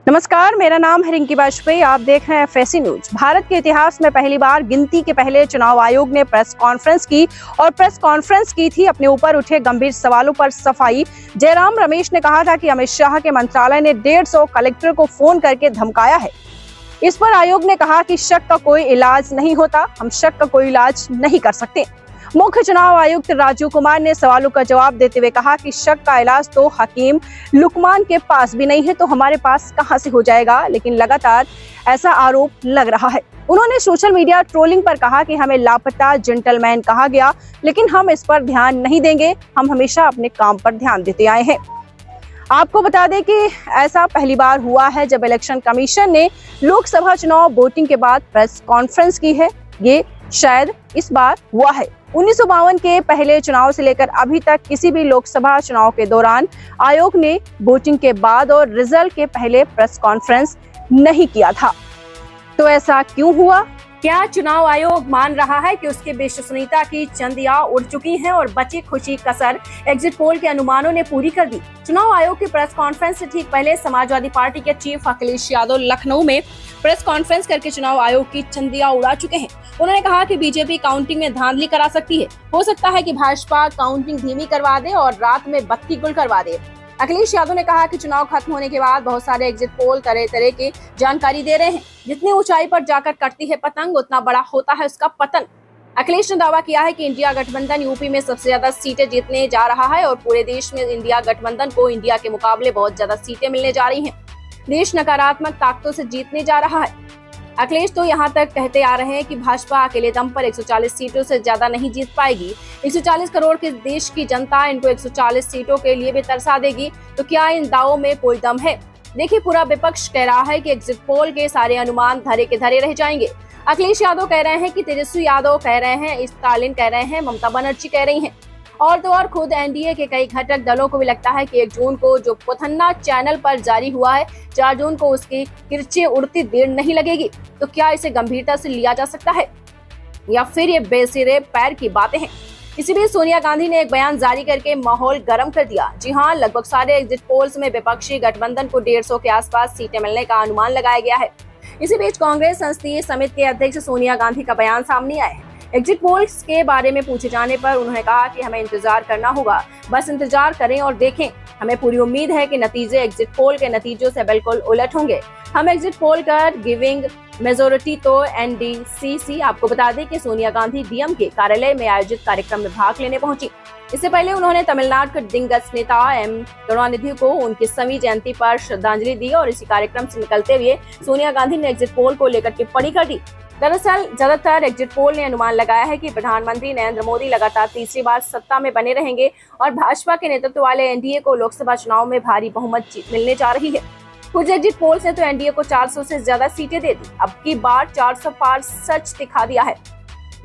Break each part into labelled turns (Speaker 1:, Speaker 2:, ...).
Speaker 1: नमस्कार, मेरा नाम है रिंकी वाजपेयी। आप देख रहे हैं FSC न्यूज। भारत के इतिहास में पहली बार गिनती के पहले चुनाव आयोग ने प्रेस कॉन्फ्रेंस की और प्रेस कॉन्फ्रेंस की थी अपने ऊपर उठे गंभीर सवालों पर सफाई। जयराम रमेश ने कहा था कि अमित शाह के मंत्रालय ने 150 कलेक्टर को फोन करके धमकाया है। इस पर आयोग ने कहा कि शक का कोई इलाज नहीं होता, हम शक का कोई इलाज नहीं कर सकते। मुख्य चुनाव आयुक्त राजीव कुमार ने सवालों का जवाब देते हुए कहा कि शक का इलाज तो हकीम लुकमान के पास भी नहीं है, तो हमारे पास कहां से हो जाएगा। लेकिन लगातार ऐसा आरोप लग रहा है। उन्होंने सोशल मीडिया ट्रोलिंग पर कहा कि हमें लापता जेंटलमैन कहा गया, लेकिन हम इस पर ध्यान नहीं देंगे, हम हमेशा अपने काम पर ध्यान देते आए हैं। आपको बता दें कि ऐसा पहली बार हुआ है जब इलेक्शन कमीशन ने लोकसभा चुनाव वोटिंग के बाद प्रेस कॉन्फ्रेंस की है। ये शायद इस बार हुआ है। 1952 के पहले चुनाव से लेकर अभी तक किसी भी लोकसभा चुनाव के दौरान आयोग ने वोटिंग के बाद और रिजल्ट के पहले प्रेस कॉन्फ्रेंस नहीं किया था। तो ऐसा क्यों हुआ? क्या चुनाव आयोग मान रहा है कि उसकी विश्वसनीयता की चंदियां उड़ चुकी हैं और बची खुशी कसर एग्जिट पोल के अनुमानों ने पूरी कर दी? चुनाव आयोग की प्रेस कॉन्फ्रेंस से ठीक पहले समाजवादी पार्टी के चीफ अखिलेश यादव लखनऊ में प्रेस कॉन्फ्रेंस करके चुनाव आयोग की चंदियां उड़ा चुके हैं। उन्होंने कहा कि बीजेपी काउंटिंग में धांधली करा सकती है। हो सकता है कि भाजपा काउंटिंग धीमी करवा दे और रात में बत्ती गुल करवा दे। अखिलेश यादव ने कहा कि चुनाव खत्म होने के बाद बहुत सारे एग्जिट पोल तरह तरह की जानकारी दे रहे हैं। जितनी ऊंचाई पर जाकर कटती है पतंग, उतना बड़ा होता है उसका पतन। अखिलेश ने दावा किया है कि इंडिया गठबंधन यूपी में सबसे ज्यादा सीटें जीतने जा रहा है और पूरे देश में इंडिया गठबंधन को इंडिया के मुकाबले बहुत ज्यादा सीटें मिलने जा रही हैं। देश नकारात्मक ताकतों से जीतने जा रहा है। अखिलेश तो यहाँ तक कहते आ रहे हैं कि भाजपा अकेले दम पर 140 सीटों से ज्यादा नहीं जीत पाएगी। 140 करोड़ के देश की जनता इनको 140 सीटों के लिए भी तरसा देगी। तो क्या इन दावों में कोई दम है? देखिए, पूरा विपक्ष कह रहा है कि एग्जिट पोल के सारे अनुमान धरे के धरे रह जाएंगे। अखिलेश यादव कह रहे हैं कि तेजस्वी यादव कह रहे हैं, स्टालिन कह रहे हैं, ममता बनर्जी कह रही हैं। और तो और खुद एनडीए के कई घटक दलों को भी लगता है कि 1 जून को जो पुथन्ना चैनल पर जारी हुआ है, 4 जून को उसकी किरचें उड़ती देर नहीं लगेगी। तो क्या इसे गंभीरता से लिया जा सकता है या फिर ये बेसिरे पैर की बातें हैं? इसी बीच सोनिया गांधी ने एक बयान जारी करके माहौल गर्म कर दिया। जी हाँ, लगभग सारे एग्जिट पोल्स में विपक्षी गठबंधन को 150 के आसपास सीटें मिलने का अनुमान लगाया गया है। इसी बीच कांग्रेस संसदीय समिति के अध्यक्ष सोनिया गांधी का बयान सामने आया है। एग्जिट पोल्स के बारे में पूछे जाने पर उन्होंने कहा कि हमें इंतजार करना होगा, बस इंतजार करें और देखें। हमें पूरी उम्मीद है कि नतीजे एग्जिट पोल के नतीजों से बिल्कुल उलट होंगे। हम एग्जिट पोल का गिविंग मेजोरिटी तो एनडीसीसी। आपको बता दें कि सोनिया गांधी डीएम के कार्यालय में आयोजित कार्यक्रम में भाग लेने पहुंची। इससे पहले उन्होंने तमिलनाडु के दिग्गज नेता एम करुणानिधि को उनकी 100वीं जयंती पर श्रद्धांजलि दी और इसी कार्यक्रम से निकलते हुए सोनिया गांधी ने एग्जिट पोल को लेकर टिप्पणी कर दी। दरअसल ज्यादातर एग्जिट पोल ने अनुमान लगाया है कि प्रधानमंत्री नरेंद्र मोदी लगातार तीसरी बार सत्ता में बने रहेंगे और भाजपा के नेतृत्व वाले एनडीए को लोकसभा चुनाव में भारी बहुमत मिलने जा रही है। कुछ एग्जिट पोल्स ने तो एनडीए को 400 से ज्यादा सीटें दे दी। अब की बार 400 पार सच दिखा दिया है,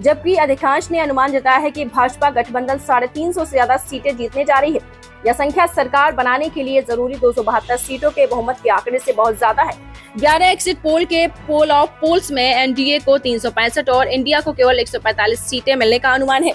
Speaker 1: जबकि अधिकांश ने अनुमान जताया है कि भाजपा गठबंधन 350 से ज्यादा सीटें जीतने जा रही है। यह संख्या सरकार बनाने के लिए जरूरी 272 सीटों के बहुमत के आंकड़े से बहुत ज्यादा है। 11 एग्जिट पोल के पोल ऑफ पोल्स में एनडीए को 365 और इंडिया को केवल 145 सीटें मिलने का अनुमान है।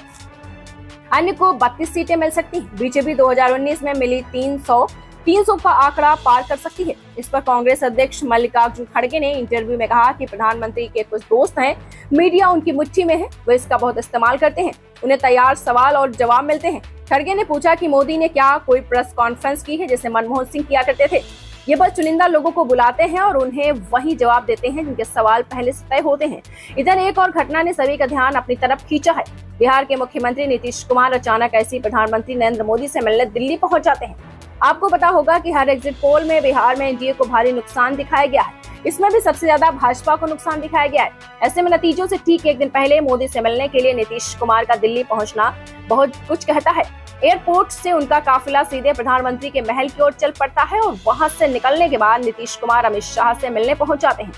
Speaker 1: अन्य को 32 सीटें मिल सकती हैं। बीजेपी 2019 में मिली 300 का आंकड़ा पार कर सकती है। इस पर कांग्रेस अध्यक्ष मल्लिकार्जुन खड़गे ने इंटरव्यू में कहा कि प्रधानमंत्री के कुछ दोस्त हैं, मीडिया उनकी मुट्ठी में है, वो इसका बहुत इस्तेमाल करते हैं, उन्हें तैयार सवाल और जवाब मिलते हैं। खड़गे ने पूछा कि मोदी ने क्या कोई प्रेस कॉन्फ्रेंस की है जैसे मनमोहन सिंह किया करते थे? ये बस चुनिंदा लोगों को बुलाते हैं और उन्हें वही जवाब देते हैं जिनके सवाल पहले से तय होते हैं। इधर एक और घटना ने सभी का ध्यान अपनी तरफ खींचा है। बिहार के मुख्यमंत्री नीतीश कुमार अचानक ऐसे प्रधानमंत्री नरेंद्र मोदी से मिलने दिल्ली पहुंच जाते हैं। आपको पता होगा कि हर एग्जिट पोल में बिहार में एनडीए को भारी नुकसान दिखाया गया है। इसमें भी सबसे ज्यादा भाजपा को नुकसान दिखाया गया है। ऐसे में नतीजों से ठीक एक दिन पहले मोदी से मिलने के लिए नीतीश कुमार का दिल्ली पहुंचना बहुत कुछ कहता है। एयरपोर्ट से उनका काफिला सीधे प्रधानमंत्री के महल की ओर चल पड़ता है और वहां से निकलने के बाद नीतीश कुमार अमित शाह से मिलने पहुंच जाते हैं।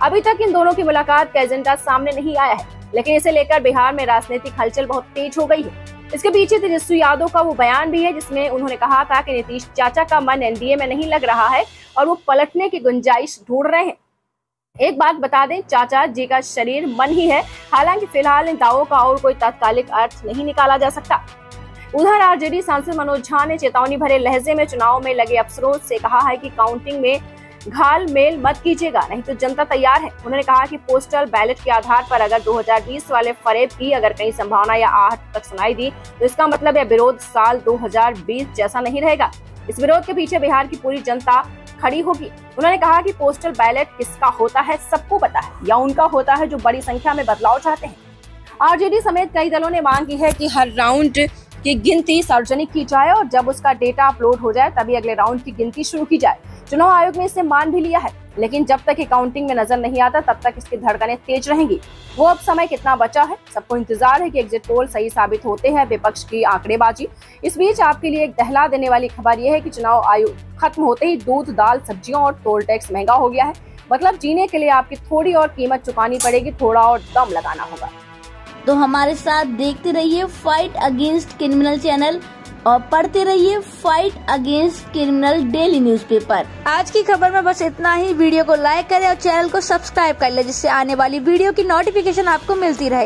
Speaker 1: अभी तक इन दोनों की मुलाकात का एजेंडा सामने नहीं आया है, लेकिन इसे लेकर बिहार में राजनीतिक हलचल बहुत तेज हो गई है। इसके पीछे तेजस्वी यादव का वो बयान भी है जिसमें उन्होंने कहा था कि नीतीश चाचा का मन एनडीए में नहीं लग रहा है और वो पलटने की गुंजाइश ढूंढ रहे हैं। एक बात बता दें, चाचा जी का शरीर मन ही है। हालांकि फिलहाल इन दावों का और कोई तात्कालिक अर्थ नहीं निकाला जा सकता। उधर आरजेडी सांसद मनोज झा ने चेतावनी भरे लहजे में चुनाव में लगे अफसरों से कहा है कि काउंटिंग में घाल मेल मत कीजिएगा, नहीं तो जनता तैयार है। उन्होंने कहा कि पोस्टल बैलेट के आधार पर अगर 2020 वाले फरेब की अगर कहीं संभावना या आहट तक सुनाई दी तो इसका मतलब यह विरोध साल 2020 जैसा नहीं रहेगा। इस विरोध के पीछे बिहार की पूरी जनता खड़ी होगी। उन्होंने कहा कि पोस्टल बैलेट किसका होता है सबको पता है, या उनका होता है जो बड़ी संख्या में बदलाव चाहते हैं। आरजेडी समेत कई दलों ने मांग की है कि हर राउंड की गिनती सार्वजनिक की जाए और जब उसका डेटा अपलोड हो जाए तभी अगले राउंड की गिनती शुरू की जाए। चुनाव आयोग ने इसे मान भी लिया है, लेकिन जब तक काउंटिंग में नजर नहीं आता तब तक इसकी धड़कनें तेज रहेंगी। वो अब समय कितना बचा है, सबको इंतजार है कि एग्जिट पोल सही साबित होते हैं विपक्ष की आंकड़ेबाजी। इस बीच आपके लिए एक दहला देने वाली खबर यह है कि चुनाव आयोग खत्म होते ही दूध, दाल, सब्जियों और टोल टैक्स महंगा हो गया है। मतलब जीने के लिए आपकी थोड़ी और कीमत चुकानी पड़ेगी, थोड़ा और दम लगाना होगा।
Speaker 2: तो हमारे साथ देखते रहिए फाइट अगेंस्ट क्रिमिनल चैनल और पढ़ते रहिए fight against criminal daily newspaper. आज की खबर में बस इतना ही। वीडियो को लाइक करें और चैनल को सब्सक्राइब कर लें जिससे आने वाली वीडियो की नोटिफिकेशन आपको मिलती रहे।